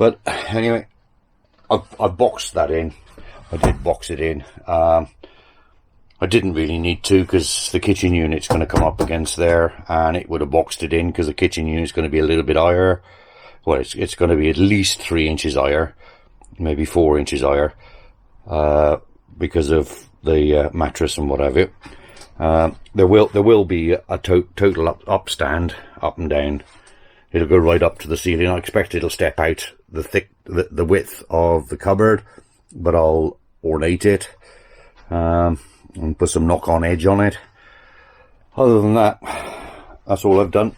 But anyway, I've boxed that in. I did box it in. I didn't really need to, because the kitchen unit's going to come up against there, and it would have boxed it in, because the kitchen unit's going to be a little bit higher. Well, it's going to be at least 3 inches higher, maybe 4 inches higher, because of the mattress and what have you. There will be a total upstand, up and down. It'll go right up to the ceiling. I expect it'll step out the width of the cupboard, but I'll ornate it and put some knock-on edge on it. Other than that, that's all I've done.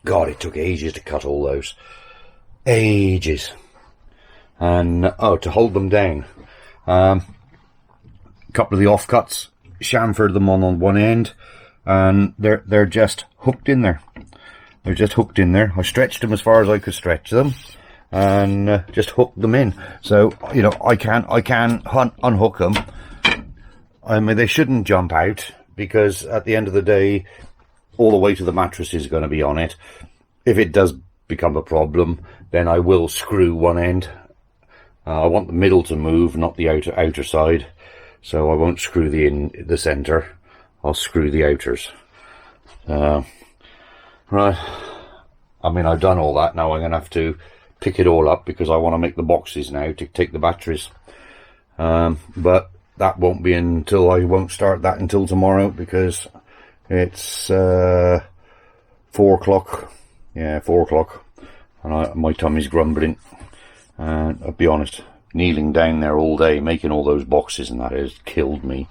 God, it took ages to cut all those. Ages. And, to hold them down. A couple of the offcuts, chamfered them on one end, and they're just hooked in there. They're just hooked in there. I stretched them as far as I could stretch them, and just hooked them in. So, you know, I can unhook them. I mean, they shouldn't jump out, because at the end of the day, all the weight of the mattress is going to be on it. If it does become a problem, then I will screw one end. I want the middle to move, not the outer side. So I won't screw the center. I'll screw the outers. Right. I mean, I've done all that. Now I'm going to have to pick it all up, because I want to make the boxes now to take the batteries. But that won't be until, I won't start that until tomorrow, because it's 4 o'clock. Yeah, 4 o'clock. And my tummy's grumbling. And I'll be honest, kneeling down there all day, making all those boxes, and that has killed me.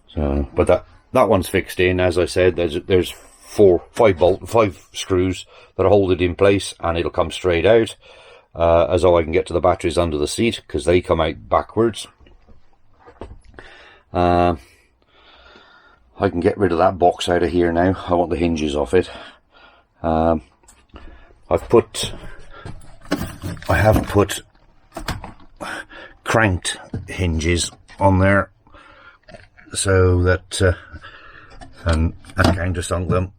So, but that one's fixed in. As I said, there's 5 screws that hold it in place, and it'll come straight out. As though I can get to the batteries under the seat, because they come out backwards. I can get rid of that box out of here now. I want the hinges off it. I have put cranked hinges on there, so that and countersunk them.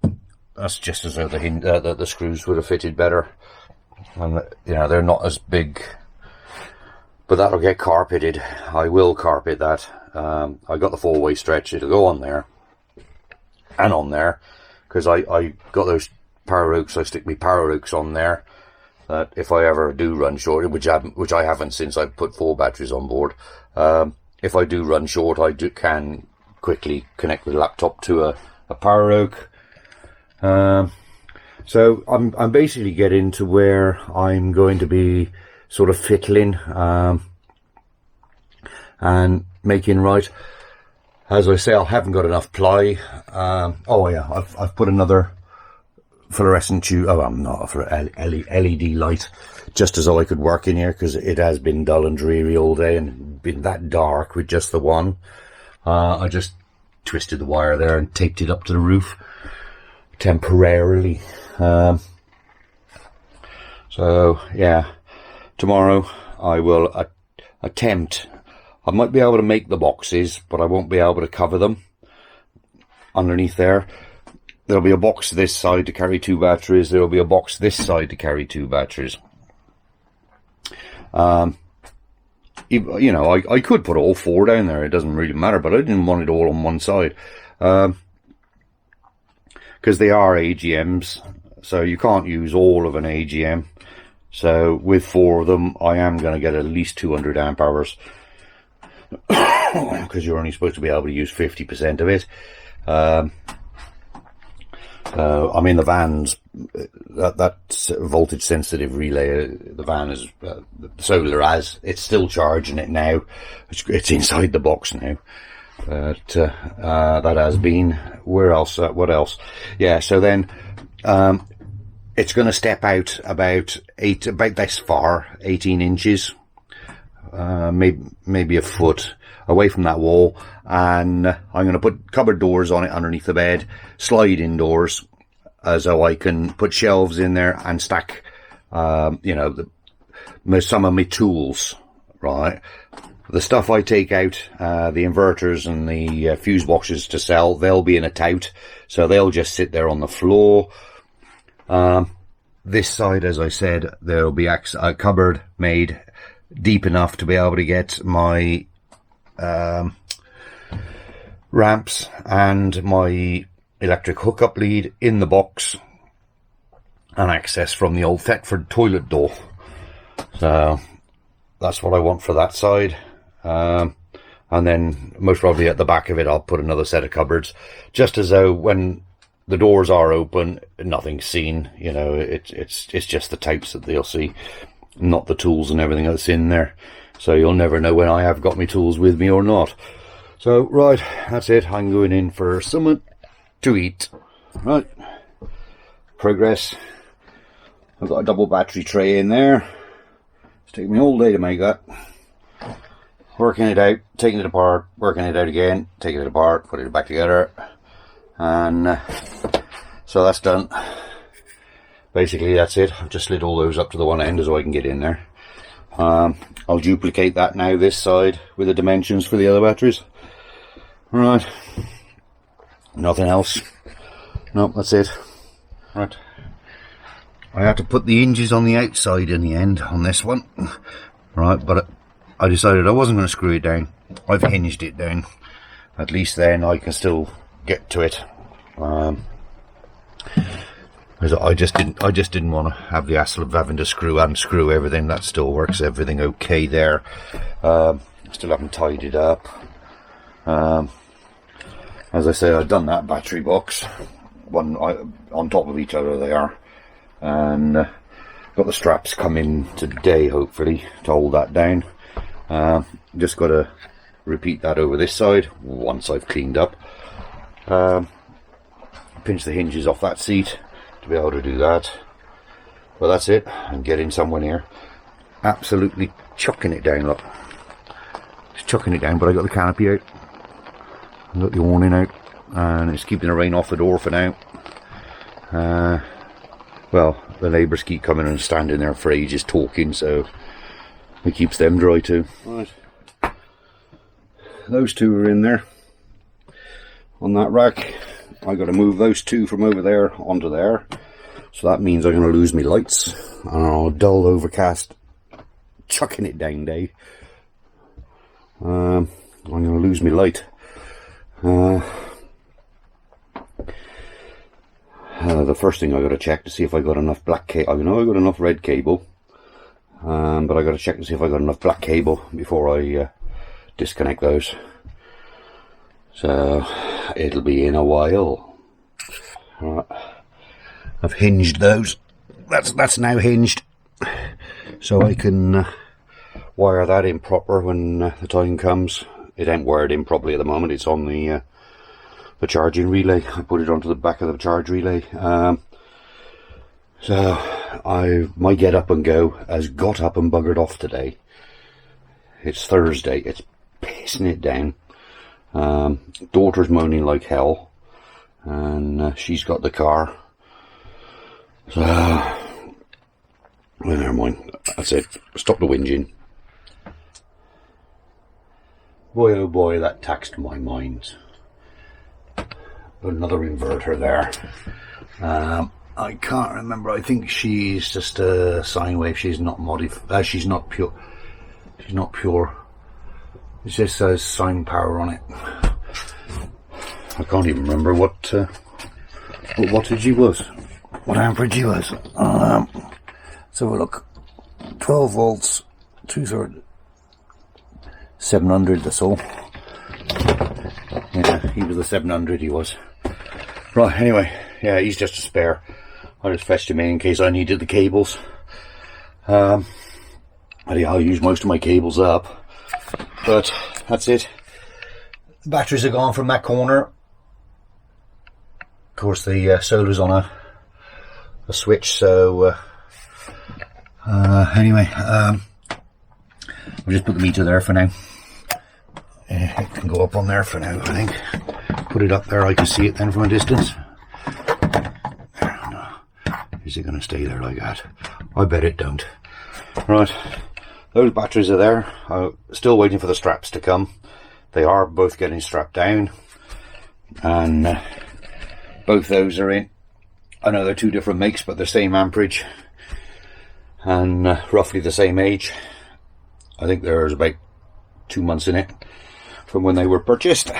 That's just as though the screws would have fitted better, and you know, they're not as big. But that'll get carpeted. I will carpet that. I got the 4-way stretch. It'll go on there and on there, because I got those power hooks. I stick my power hooks on there, that if I ever do run short, which I haven't since I put 4 batteries on board, if I do run short, I can quickly connect the laptop to a power hook. So I'm basically getting to where I'm going to be sort of fiddling and making right. As I say, I haven't got enough ply. Oh yeah, I've put another fluorescent tube. Oh, I'm not for LED light, just as I could work in here, because it has been dull and dreary all day and been that dark with just the one. I just twisted the wire there and taped it up to the roof temporarily. So yeah, tomorrow I will attempt. I might be able to make the boxes, but I won't be able to cover them underneath there. There'll be a box this side to carry 2 batteries. There'll be a box this side to carry 2 batteries. You know, I could put all 4 down there. It doesn't really matter, but I didn't want it all on one side. Because they are AGMs, so you can't use all of an AGM. So with 4 of them, I am going to get at least 200 amp hours. Because you're only supposed to be able to use 50% of it. I mean, the van's that voltage sensitive relay, the van is the solar it's still charging it now. It's inside the box now, but that has been. Where else? What else? Yeah, so then it's going to step out about this far, 18 inches, maybe a foot away from that wall, and I'm going to put cupboard doors on it underneath the bed, sliding doors, as though I can put shelves in there and stack, you know, some of my tools, right? The stuff I take out, the inverters and the fuse boxes to sell, they'll be in a tout, so they'll just sit there on the floor. this side, as I said, there'll be a cupboard made deep enough to be able to get my ramps and my electric hookup lead in the box, and access from the old Thetford toilet door. So that's what I want for that side. And then most probably at the back of it I'll put another set of cupboards, just as though when the doors are open nothing's seen, you know. It's just the tapes that they'll see, not the tools and everything that's in there. So you'll never know when I have got my tools with me or not. So right, that's it. I'm going in for something to eat. Right, progress. I've got a double battery tray in there. It's taken me all day to make that. Working it out, taking it apart, working it out again, taking it apart, putting it back together, and so that's done. Basically that's it. I've just slid all those up to the one end so I can get in there. I'll duplicate that now this side with the dimensions for the other batteries. Right, nothing else. No, that's it. Right, I had to put the hinges on the outside in the end on this one. Right, but I decided I wasn't going to screw it down. I've hinged it down. At least then I can still get to it. I just didn't want to have the hassle of having to screw and unscrew everything. That still works everything okay there. Still haven't tied it up. As I say, I've done that battery box. One on top of each other they are. And got the straps coming today hopefully to hold that down. Just got to repeat that over this side once I've cleaned up. Pinch the hinges off that seat to be able to do that. Well, that's it. I'm getting somewhere near. Absolutely chucking it down, look. Just chucking it down, but I got the canopy out. I got the awning out, and it's keeping the rain off the door for now. Well, the neighbours keep coming and standing there for ages talking, so it keeps them dry too. Right, those two are in there on that rack. I got to move those two from over there onto there, so that means I'm going to lose my lights. Oh, dull overcast, chucking it down day. I'm going to lose my light. The first thing I got to check to see if I got enough black cable. I know I got enough red cable. But I got to check to see if I got enough black cable before I disconnect those. So it'll be in a while. Right. I've hinged those. That's now hinged, so I can wire that in proper when the time comes. It ain't wired in properly at the moment. It's on the charging relay. I put it onto the back of the charge relay. So my get up and go has got up and buggered off today. It's Thursday. It's pissing it down. Daughter's moaning like hell, and she's got the car. So well, never mind. That's it. Stop the whinging. Boy, oh boy, that taxed my mind. Another inverter there. I can't remember. I think she's just a sine wave. She's not modified. She's not pure. She's not pure. It just says sine power on it. I can't even remember what wattage he was. What amperage he was. Let's have a look. 12 volts, 2/3. 700, that's all. Yeah, he was the 700, he was. Right, anyway, yeah, he's just a spare. I just fetched him in case I needed the cables. I'll use most of my cables up. But that's it. The batteries are gone from that corner. Of course, the solar's on a switch, so anyway, we'll just put the meter there for now. It can go up on there for now, I think. Put it up there, I can see it then from a distance. Is it going to stay there like that? I bet it don't. Right, those batteries are there. I'm still waiting for the straps to come. They are both getting strapped down, and both those are in. I know they're two different makes, but the same amperage and roughly the same age. I think there's about 2 months in it from when they were purchased.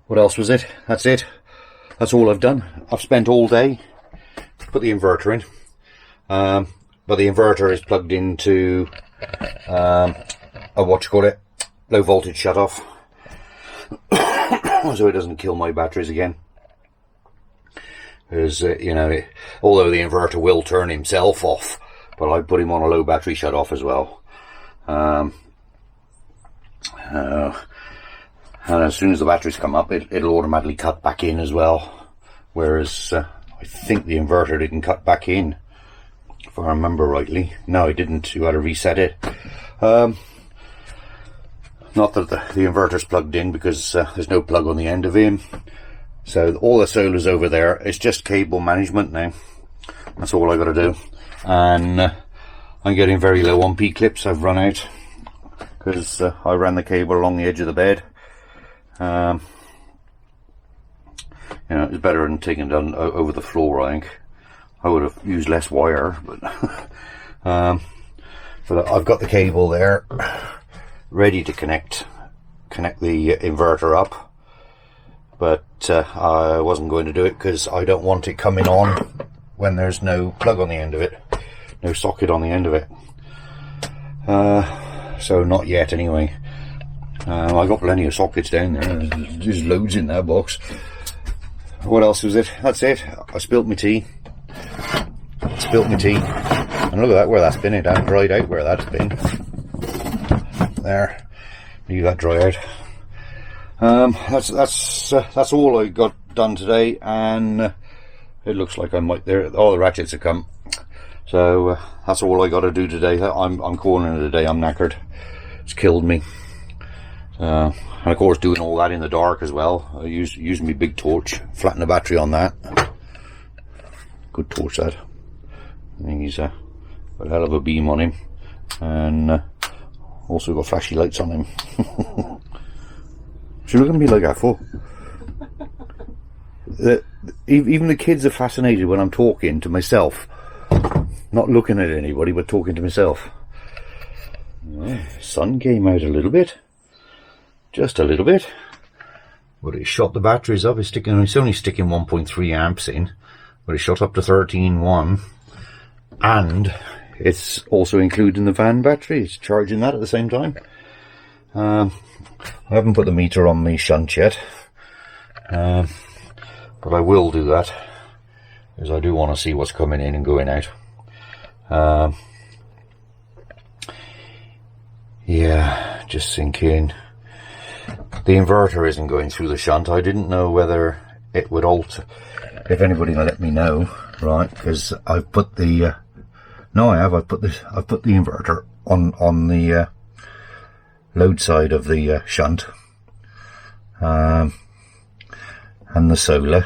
What else was it? That's it. That's all I've done. I've spent all day to put the inverter in. But the inverter is plugged into a low voltage shut off, so it doesn't kill my batteries again. Because you know, although the inverter will turn himself off, but I put him on a low battery shut off as well. And as soon as the batteries come up, it'll automatically cut back in as well. Whereas I think the inverter didn't cut back in, if I remember rightly. No, it didn't. You had to reset it. Not that the inverter's plugged in, because there's no plug on the end of him. So all the solar's over there. It's just cable management now. That's all I got to do. And I'm getting very low on P-clips. I've run out because I ran the cable along the edge of the bed. You know, it's better than taking it down over the floor. I think I would have used less wire, but but I've got the cable there ready to connect the inverter up, but I wasn't going to do it because I don't want it coming on when there's no plug on the end of it, no socket on the end of it. So not yet anyway. I got plenty of sockets down there. There's loads in that box. What else was it? That's it. I spilt my tea. And look at that, where that's been. It hasn't dried out where that's been. There. Leave that dry out. That's all I got done today, and it looks like I might there. All the ratchets have come. So that's all I got to do today. I'm calling it a day. I'm knackered. It's killed me. And of course doing all that in the dark as well. I used my big torch, flatten the battery on that. Good torch that. I think he's got a hell of a beam on him, and also got flashy lights on him. She's looking at me like that for. Even the kids are fascinated when I'm talking to myself, not looking at anybody but talking to myself. Sun came out a little bit. Just a little bit, but it shot the batteries up. It's only sticking 1.3 amps in, but it shot up to 13.1, and it's also including the van battery. It's charging that at the same time. I haven't put the meter on the shunt yet, but I will do that, because I do want to see what's coming in and going out. Yeah, just thinking. The inverter isn't going through the shunt. I didn't know whether it would alter. If anybody will let me know, right? Because I've put the I've put the inverter on the load side of the shunt, and the solar.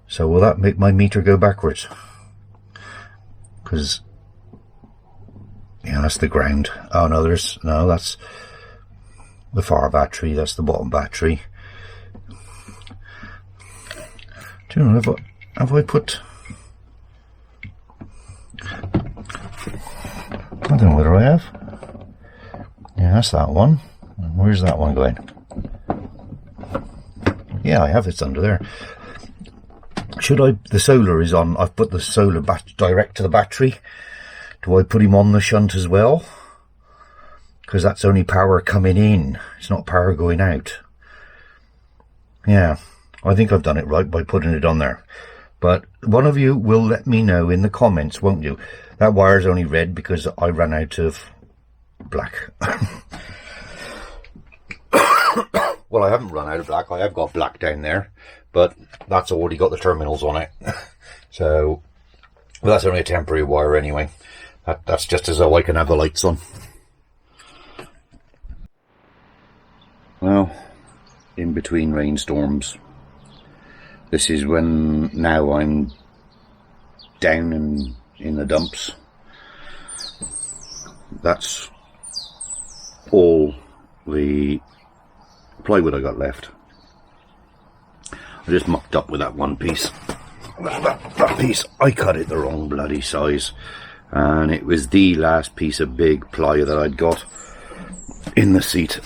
So will that make my meter go backwards? Because yeah, that's the ground. Oh no, that's the far battery, that's the bottom battery. Do you know, have I put... I don't know whether I have. Yeah, that's that one. Where's that one going? Yeah, I have, it's under there. The solar is on, I've put the solar direct to the battery. Do I put him on the shunt as well? Because that's only power coming in, it's not power going out. Yeah, I think I've done it right by putting it on there. But one of you will let me know in the comments, won't you? That wire's only red because I ran out of black. Well, I haven't run out of black. I have got black down there, but that's already got the terminals on it. So, well, that's only a temporary wire anyway. That's just as though I can have the lights on. Well, in between rainstorms, this is when now I'm down and in the dumps. That's all the plywood I got left. I just mucked up with that one piece. That piece, I cut it the wrong bloody size, and it was the last piece of big ply that I'd got in the seat.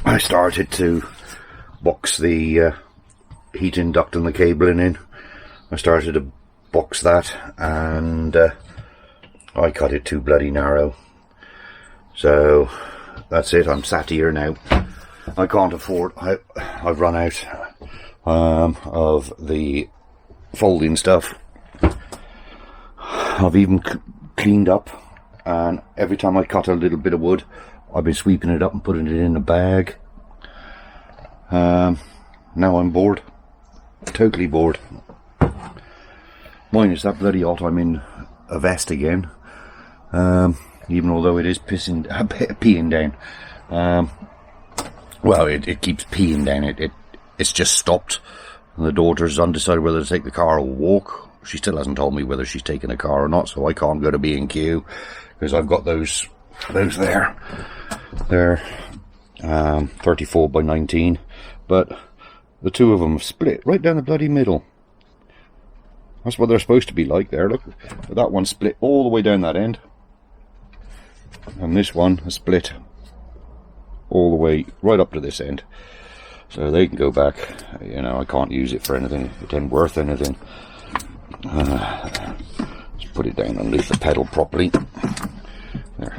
I started to box the heating duct and the cabling in. I started to box that, and I cut it too bloody narrow. So that's it, I'm sat here now. I can't afford, I've run out of the folding stuff. I've even cleaned up, and every time I cut a little bit of wood, I've been sweeping it up and putting it in a bag. Now I'm bored, totally bored. Minus that bloody hot, I'm in a vest again, even although it is peeing down. Well, it keeps peeing down. It's just stopped. And the daughter's undecided whether to take the car or walk. She still hasn't told me whether she's taking a car or not, so I can't go to B&Q because I've got those there. They're 34 by 19, but the two of them have split right down the bloody middle. That's what they're supposed to be like there. Look, that one split all the way down that end, and this one has split all the way right up to this end. So they can go back. You know, I can't use it for anything. It ain't worth anything. Just put it down underneath the pedal properly. There.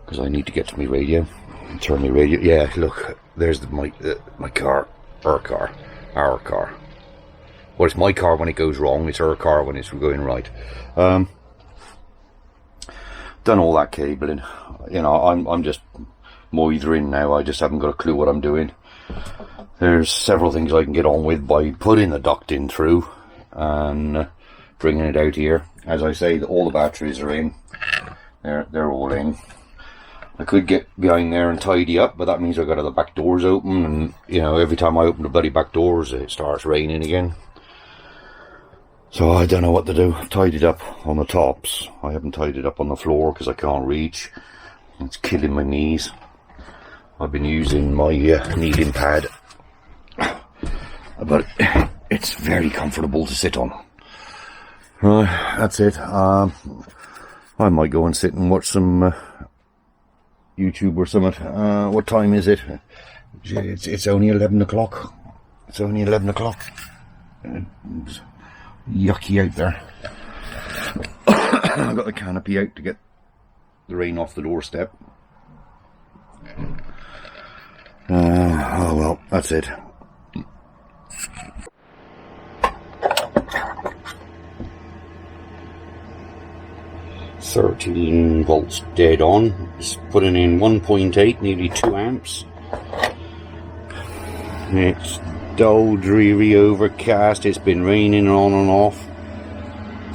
Because I need to get to my radio. Turn my radio. Yeah, look. There's my car. Our car. Well, it's my car when it goes wrong. It's her car when it's going right. Done all that cabling. You know, I'm just moithering now. I just haven't got a clue what I'm doing. There's several things I can get on with by putting the duct in through and bringing it out here. As I say, all the batteries are in. They're all in. I could get behind there and tidy up, but that means I've got the back doors open, and you know, every time I open the bloody back doors it starts raining again. So I don't know what to do. I've tidied up on the tops. I haven't tidied up on the floor because I can't reach. It's killing my knees. I've been using my kneading pad, but it's very comfortable to sit on. Right, that's it. I might go and sit and watch some YouTube or something. What time is it? It's only 11 o'clock. It's only 11 o'clock. It's yucky out there. I've got the canopy out to get the rain off the doorstep. Oh well, that's it. $13 volts dead on. It's putting in 1.8, nearly 2 amps. It's dull, dreary, overcast. It's been raining on and off.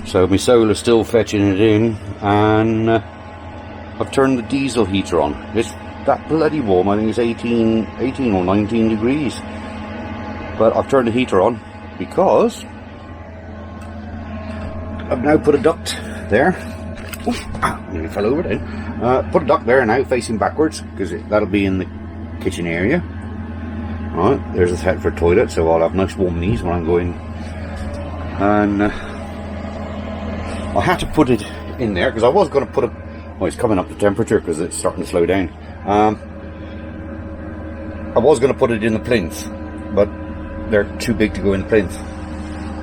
So my solar's still fetching it in, and I've turned the diesel heater on. It's that bloody warm. I think it's 18 or 19 degrees. But I've turned the heater on because I've now put a duct there. Oof, nearly fell over then. Put a duct there now facing backwards because that'll be in the kitchen area. Right, there's a Hereford toilet, so I'll have nice warm knees when I'm going. And I had to put it in there because I was going to put it. Well, it's coming up to temperature because it's starting to slow down. I was going to put it in the plinth, but they're too big to go in the plinth.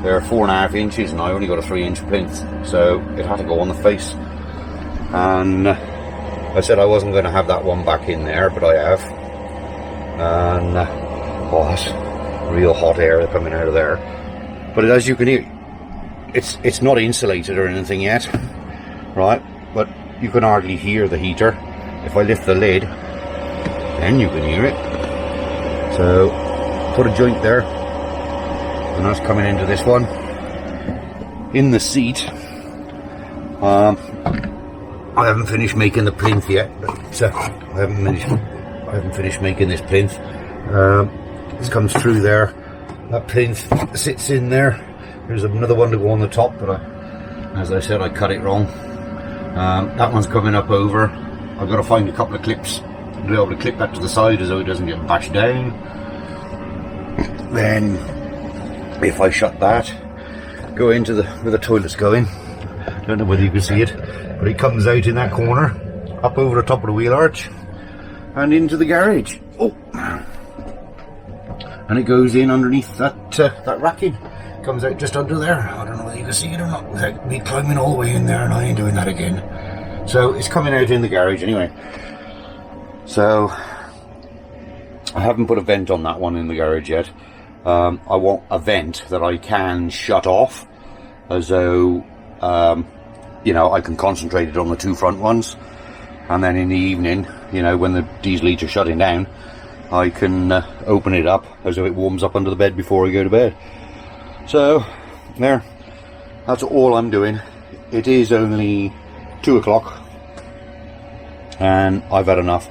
They're 4.5 inches, and I only got a 3-inch plinth, so it had to go on the face. And I said I wasn't going to have that one back in there, but I have. And oh, that's real hot air coming out of there. But as you can hear, it's not insulated or anything yet, right? But you can hardly hear the heater. If I lift the lid, then you can hear it. So put a joint there, and that's coming into this one. In the seat, I haven't finished making the plinth yet, but I haven't finished making this plinth. This comes through there. That plinth sits in there. There's another one to go on the top, but as I said, I cut it wrong. That one's coming up over. I've got to find a couple of clips to be able to clip that to the side as though it doesn't get bashed down. Then if I shut that, go into where the toilet's going, don't know whether you can see it, but it comes out in that corner, up over the top of the wheel arch, and into the garage. Oh, and it goes in underneath that racking. Comes out just under there. I don't know whether you can see it or not without me climbing all the way in there, and I ain't doing that again. So it's coming out in the garage anyway. So I haven't put a vent on that one in the garage yet. I want a vent that I can shut off, as though you know, I can concentrate it on the two front ones, and then in the evening, you know, when the diesel heats are shutting down, I can open it up as though it warms up under the bed before I go to bed. So there, that's all I'm doing. It is only 2 o'clock and I've had enough.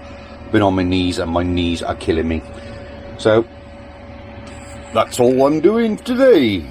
Been on my knees and my knees are killing me. So that's all I'm doing today.